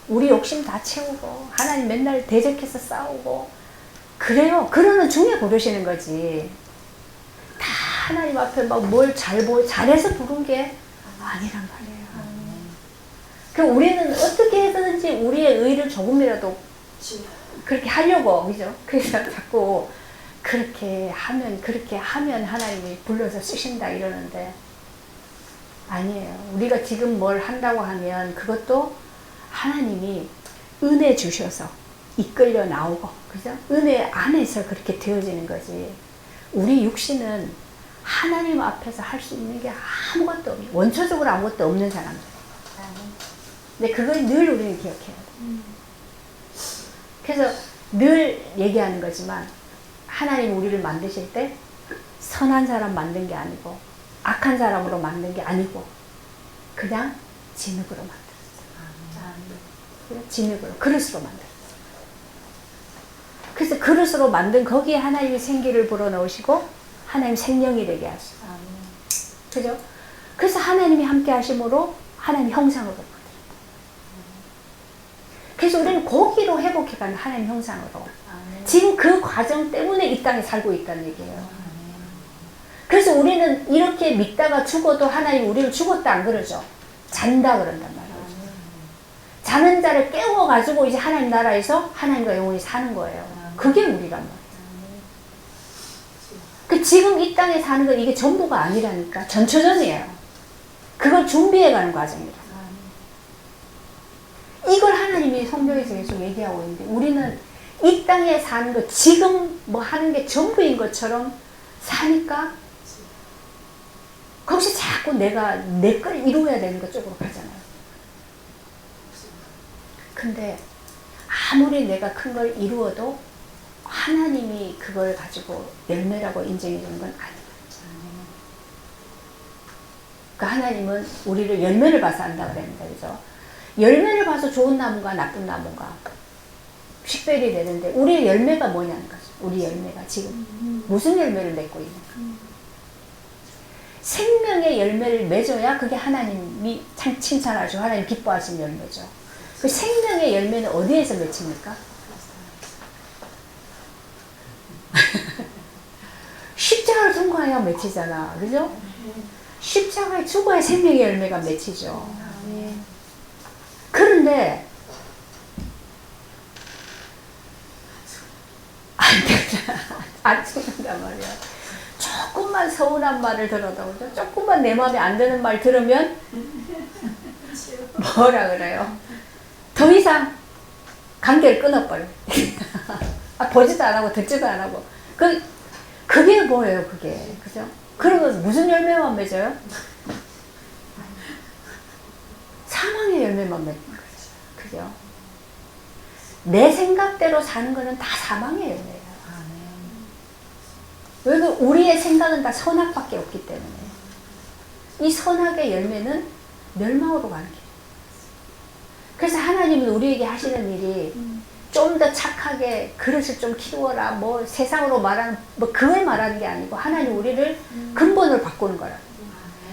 Speaker 1: 우리 욕심 다 채우고, 하나님 맨날 대적해서 싸우고, 그래요. 그러는 중에 부르시는 거지. 다 하나님 앞에 막 뭘 잘해서 부른 게 아니란 말이에요. 그럼 우리는 어떻게든지 우리의 의를 조금이라도 그렇게 하려고, 그죠? 그래서 자꾸 그렇게 하면 하나님이 불러서 쓰신다 이러는데, 아니에요. 우리가 지금 뭘 한다고 하면 그것도 하나님이 은혜 주셔서 이끌려 나오고, 그죠? 은혜 안에서 그렇게 되어지는 거지. 우리 육신은 하나님 앞에서 할 수 있는 게 아무것도 없는, 원초적으로 아무것도 없는 사람들. 근데 그걸 늘 우리는 기억해야 돼. 그래서 늘 얘기하는 거지만, 하나님 우리를 만드실 때 선한 사람 만든 게 아니고 악한 사람으로 만든 게 아니고 그냥 진흙으로 만들었어요. 그냥 진흙으로, 그릇으로 만들었어요. 그래서 그릇으로 만든 거기에 하나님이 생기를 불어넣으시고 하나님 생명이 되게 하시고, 그죠? 그래서 하나님이 함께 하심으로 하나님 형상으로 만들어요. 그래서 우리는 고기로 회복해가는 하나님 형상으로 지금 그 과정 때문에 이 땅에 살고 있다는 얘기예요. 그래서 우리는 이렇게 믿다가 죽어도 하나님 우리를 죽었다 안 그러죠. 잔다 그런단 말이에요. 자는 자를 깨워가지고 이제 하나님 나라에서 하나님과 영원히 사는 거예요. 그게 우리란 말이에요. 그 지금 이 땅에 사는 건 이게 전부가 아니라니까. 전초전이에요. 그걸 준비해가는 과정이에요. 이걸 하나님이 성경에서 계속 얘기하고 있는데, 우리는 이 땅에 사는 거, 지금 뭐 하는 게 전부인 것처럼 사니까 거기서 자꾸 내가 내 걸 이루어야 되는 것 쪽으로 가잖아요. 근데 아무리 내가 큰 걸 이루어도 하나님이 그걸 가지고 열매라고 인정해 주는 건 아니에요. 그러니까 하나님은 우리를 열매를 봐서 안다 그랬는데, 그죠? 열매를 봐서 좋은 나무가 나쁜 나무가 식별이 되는데, 우리의 열매가 뭐냐는 거죠. 우리 열매가 지금 무슨 열매를 맺고 있는가. 생명의 열매를 맺어야 그게 하나님이 칭찬하시고 하나님 기뻐하시는 열매죠. 그 생명의 열매는 어디에서 맺힙니까? 십자가를 통과해야 맺히잖아. 그죠? 십자가에 죽어야 생명의 열매가 맺히죠. 그런데 안 죽는단 말이야. 조금만 서운한 말을 들어도, 그죠? 조금만 내 마음에 안 드는 말 들으면 뭐라 그래요? 더 이상 관계를 끊어버려. 보지도 안 하고 듣지도 안 하고. 그게 뭐예요, 그게. 그죠? 그러면 무슨 열매만 맺어요? 사망의 열매만 맺는 거죠. 그죠? 내 생각대로 사는 거는 다 사망의 열매예요. 왜? 우리의 생각은 다 선악밖에 없기 때문에. 이 선악의 열매는 멸망으로 가는 길. 그래서 하나님은 우리에게 하시는 일이 좀 더 착하게 그릇을 좀 키워라, 뭐 세상으로 말하는, 뭐 그걸 말하는 게 아니고, 하나님 우리를 근본을 바꾸는 거라.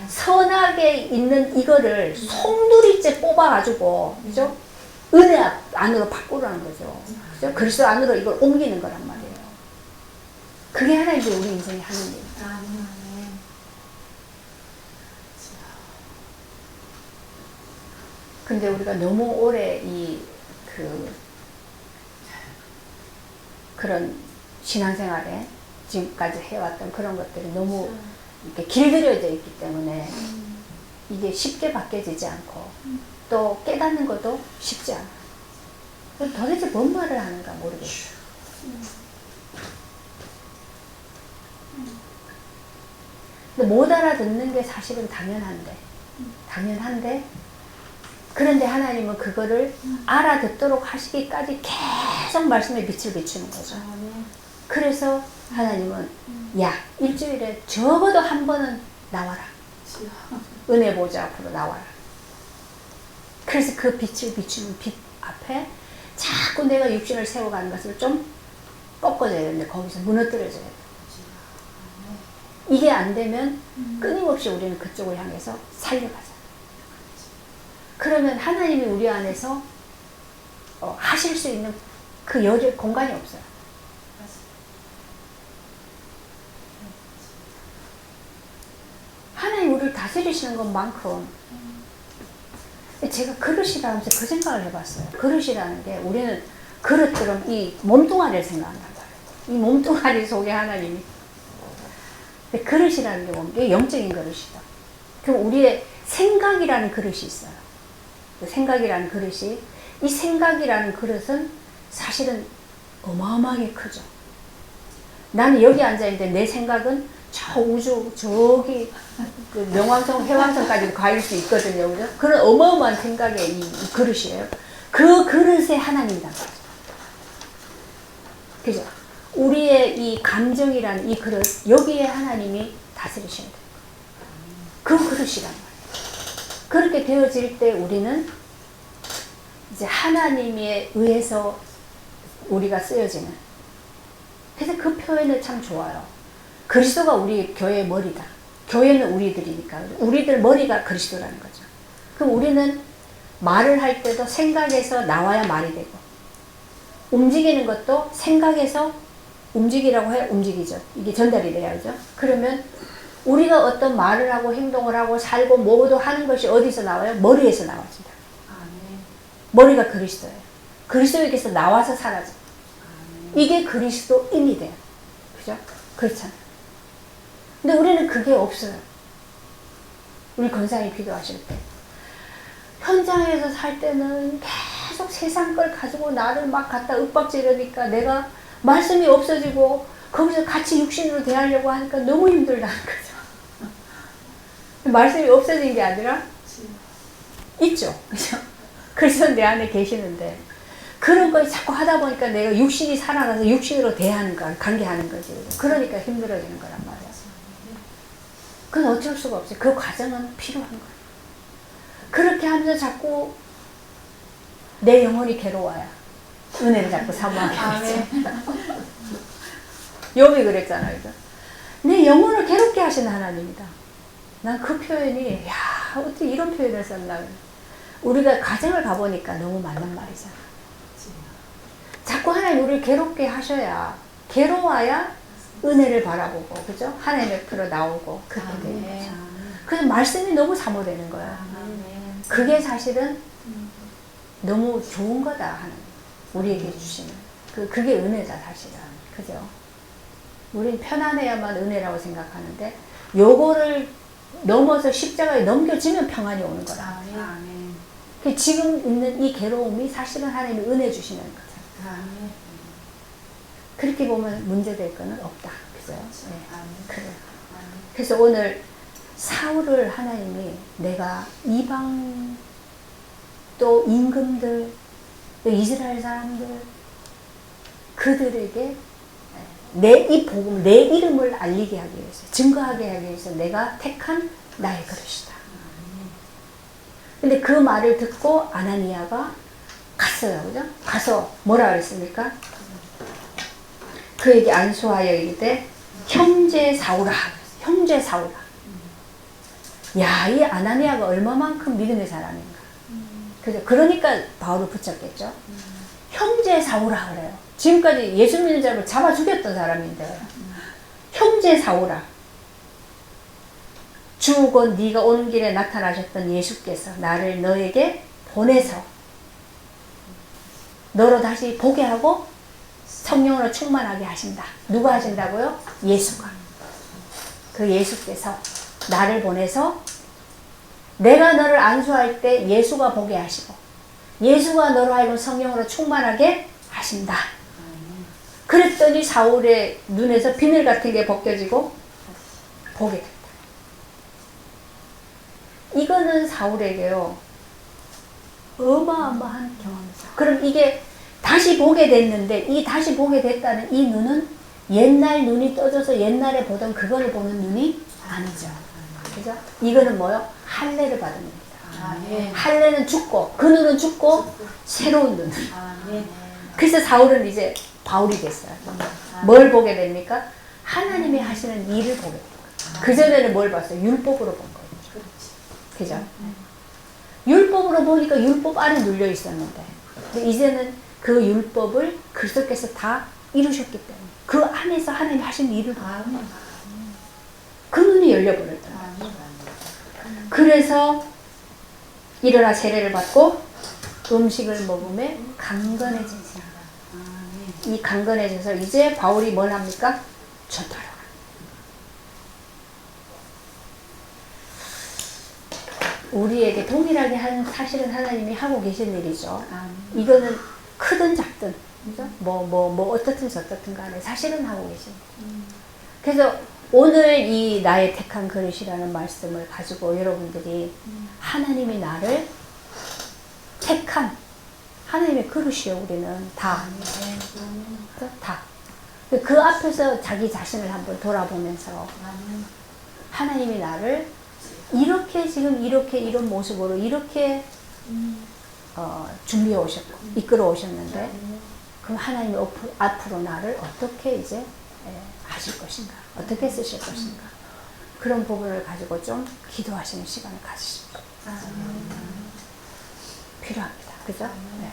Speaker 1: 선악에 있는 이거를 송두리째 뽑아가지고, 그죠? 은혜 안으로 바꾸라는 거죠. 그죠? 그리스도 안으로 이걸 옮기는 거란 말이에요. 그게 하나님이 우리 인생에 하는 일이에요. 근데 우리가 너무 오래 그런 신앙생활에 지금까지 해왔던 그런 것들이 너무 이렇게 길들여져 있기 때문에 이게 쉽게 바뀌어지지 않고 또 깨닫는 것도 쉽지 않아. 도대체 뭔 말을 하는가 모르겠어. 근데 못 알아듣는 게 사실은 당연한데 그런데 하나님은 그거를 알아듣도록 하시기까지 계속 말씀에 빛을 비추는 거죠. 그래서 하나님은 야, 일주일에 적어도 한 번은 나와라. 은혜 보좌 앞으로 나와라. 그래서 그 빛을 비추는 빛 앞에 자꾸 내가 육신을 세워가는 것을 좀 꺾어줘야 되는데 거기서 무너뜨려져야 돼. 이게 안 되면 끊임없이 우리는 그쪽을 향해서 살려가잖아요. 그러면 하나님이 우리 안에서 하실 수 있는 그 여력 공간이 없어요. 하나님 우리를 다스리시는 것만큼 제가 그릇이라 하면서 그 생각을 해봤어요. 그릇이라는 게 우리는 그릇처럼 이 몸뚱아리를 생각한단 말이에요. 이 몸뚱아리 속에 하나님이. 근데 그릇이라는 게 뭡니까? 영적인 그릇이다. 그럼 우리의 생각이라는 그릇이 있어요. 그 생각이라는 그릇이, 이 생각이라는 그릇은 사실은 어마어마하게 크죠. 나는 여기 앉아있는데 내 생각은 저 우주 저기 그 명왕성 해왕성까지도 가일 수 있거든요. 그죠? 그런 어마어마한 생각의 이 그릇이에요. 그 그릇에 하나님이란 거죠. 그죠? 우리의 이 감정이라는 이 그릇, 여기에 하나님이 다스리시는 거예요. 그 그릇이란 말이에요. 그렇게 되어질 때 우리는 이제 하나님에 의해서 우리가 쓰여지는. 그래서 그 표현을 참 좋아요. 그리스도가 우리 교회의 머리다. 교회는 우리들이니까. 우리들 머리가 그리스도라는 거죠. 그럼 우리는 말을 할 때도 생각에서 나와야 말이 되고, 움직이는 것도 생각에서 움직이라고 해야 움직이죠. 이게 전달이 돼야 하죠. 그러면 우리가 어떤 말을 하고 행동을 하고 살고 뭐도 하는 것이 어디서 나와요? 머리에서 나와집니다. 머리가 그리스도예요. 그리스도에게서 나와서 사라져. 이게 그리스도인이 돼요. 그죠? 그렇잖아요. 근데 우리는 그게 없어요. 우리 권사님이 기도하실 때. 현장에서 살 때는 계속 세상 걸 가지고 나를 막 갖다 윽박지르니까 내가 말씀이 없어지고 거기서 같이 육신으로 대하려고 하니까 너무 힘들다는 거죠. 말씀이 없어진 게 아니라 있죠. 그죠? 그래서 내 안에 계시는데 그런 걸 자꾸 하다 보니까 내가 육신이 살아나서 육신으로 대하는 거, 관계하는 거지. 그러니까 힘들어지는 거란 말이야. 그건 어쩔 수가 없어요. 그 과정은 필요한 거예요. 그렇게 하면서 자꾸 내 영혼이 괴로워야 은혜를 자꾸 사모하게 되죠. 욥이 그랬잖아요. 그죠? 내 영혼을 괴롭게 하시는 하나님이다. 난 그 표현이 야 어떻게 이런 표현을 썼나. 우리가 가정을 가보니까 너무 맞는 말이잖아. 자꾸 하나님 우리를 괴롭게 하셔야, 괴로워야 은혜를 바라보고, 그죠? 하나님 옆으로 나오고 그렇게 되는 거죠. 그래서 말씀이 너무 사모되는 거야. 그게 사실은 너무 좋은 거다 하는, 우리에게 주시는 그게 은혜다 사실은. 그죠? 우린 편안해야만 은혜라고 생각하는데 요거를 넘어서 십자가에 넘겨지면 평안이 오는 거라. 지금 있는 이 괴로움이 사실은 하나님이 은혜 주시는 거죠. 그렇게 보면 문제될 거는 없다. 그죠? 네. 그래. 그래서 오늘 사울을 하나님이 내가 이방 또 임금들 또 이스라엘 사람들 그들에게 내 이 복음, 내 이름을 알리게 하기 위해서, 증거하게 하기 위해서 내가 택한 나의 그릇이다. 근데 그 말을 듣고 아나니아가 갔어요. 그죠? 가서 뭐라 그랬습니까? 그에게 안수하여 이르되 형제 사울아. 형제 사울아. 야, 이 아나니아가 얼마만큼 믿음의 사람인가. 그죠? 그러니까 바울을 붙였겠죠. 형제 사울아 그래요. 지금까지 예수 믿는 자를 잡아 죽였던 사람인데 형제 사울아. 주 곧 네가 오는 길에 나타나셨던 예수께서 나를 너에게 보내서 너로 다시 보게 하고 성령으로 충만하게 하신다. 누가 하신다고요? 예수가. 그 예수께서 나를 보내서 내가 너를 안수할 때 예수가 보게 하시고 예수가 너로 하여금 성령으로 충만하게 하신다. 그랬더니 사울의 눈에서 비늘 같은 게 벗겨지고 보게 됐다. 이거는 사울에게요 어마어마한 경험이죠. 그럼 이게 다시 보게 됐는데 이 다시 보게 됐다는 이 눈은 옛날 눈이 떠져서 옛날에 보던 그거를 보는 눈이 아니죠. 그죠? 이거는 뭐요? 할례를 받은 눈이다. 할례는 죽고 그 눈은 죽고 새로운 눈. 그래서 사울은 이제 바울이 됐어요. 뭘 보게 됩니까? 하나님이 하시는 일을 보게 됩니다. 그전에는 뭘 봤어요? 율법으로 본 거예요.
Speaker 2: 그렇지.
Speaker 1: 그죠? 율법으로 보니까 율법 안에 눌려 있었는데, 근데 이제는 그 율법을 그리스도께서 다 이루셨기 때문에 그 안에서 하나님 하신 일을
Speaker 2: 아멘.
Speaker 1: 그 눈이 열려버렸다.
Speaker 2: 아멘.
Speaker 1: 그래서 일어나 세례를 받고 음식을 먹음에 강건해지지.
Speaker 2: 아멘.
Speaker 1: 이 강건해져서 이제 바울이 뭘 합니까? 전도하러 가요. 우리에게 동일하게 사실은 하나님이 하고 계신 일이죠.
Speaker 2: 아멘.
Speaker 1: 이거는 크든 작든, 그죠? 뭐 어떻든 저떻든 간에 사실은 하고 계신 일. 그래서 오늘 이 나의 택한 그릇이라는 말씀을 가지고 여러분들이 하나님이 나를 택한 하나님의 그릇이요. 우리는 다. 다. 그 앞에서 자기 자신을 한번 돌아보면서 하나님이 나를 이렇게 지금 이런 모습으로 이렇게 준비해 오셨고 이끌어 오셨는데 그럼 하나님이 앞으로 나를 어떻게 이제 하실 것인가, 어떻게 쓰실 것인가, 그런 부분을 가지고 좀 기도하시는 시간을 가지십시오. 필요합니다. 그죠? 네.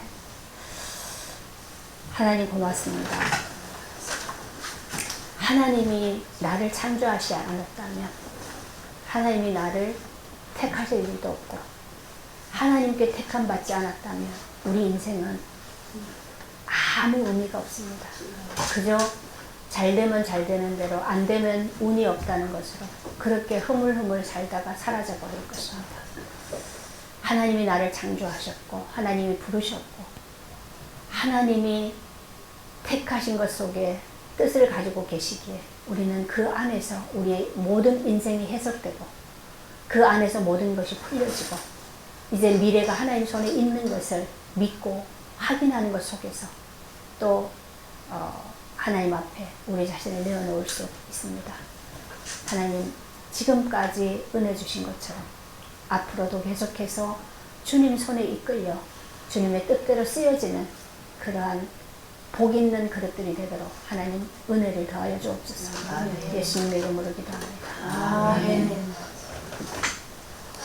Speaker 1: 하나님 고맙습니다. 하나님이 나를 창조하시 않았다면, 하나님이 나를 택하실 일도 없고, 하나님께 택함 받지 않았다면 우리 인생은 아무 의미가 없습니다. 그저 잘 되면 잘 되는 대로, 안 되면 운이 없다는 것으로 그렇게 흐물흐물 살다가 사라져 버릴 것입니다. 하나님이 나를 창조하셨고, 하나님이 부르셨고, 하나님이 택하신 것 속에 뜻을 가지고 계시기에 우리는 그 안에서 우리의 모든 인생이 해석되고 그 안에서 모든 것이 풀려지고 이제 미래가 하나님 손에 있는 것을 믿고 확인하는 것 속에서 또 하나님 앞에 우리 자신을 내어놓을 수 있습니다. 하나님, 지금까지 은혜 주신 것처럼 앞으로도 계속해서 주님 손에 이끌려 주님의 뜻대로 쓰여지는 그러한 복 있는 그릇들이 되도록 하나님 은혜를 더하여 주옵소서. 예수님의 이름으로 기도합니다.
Speaker 2: 아멘.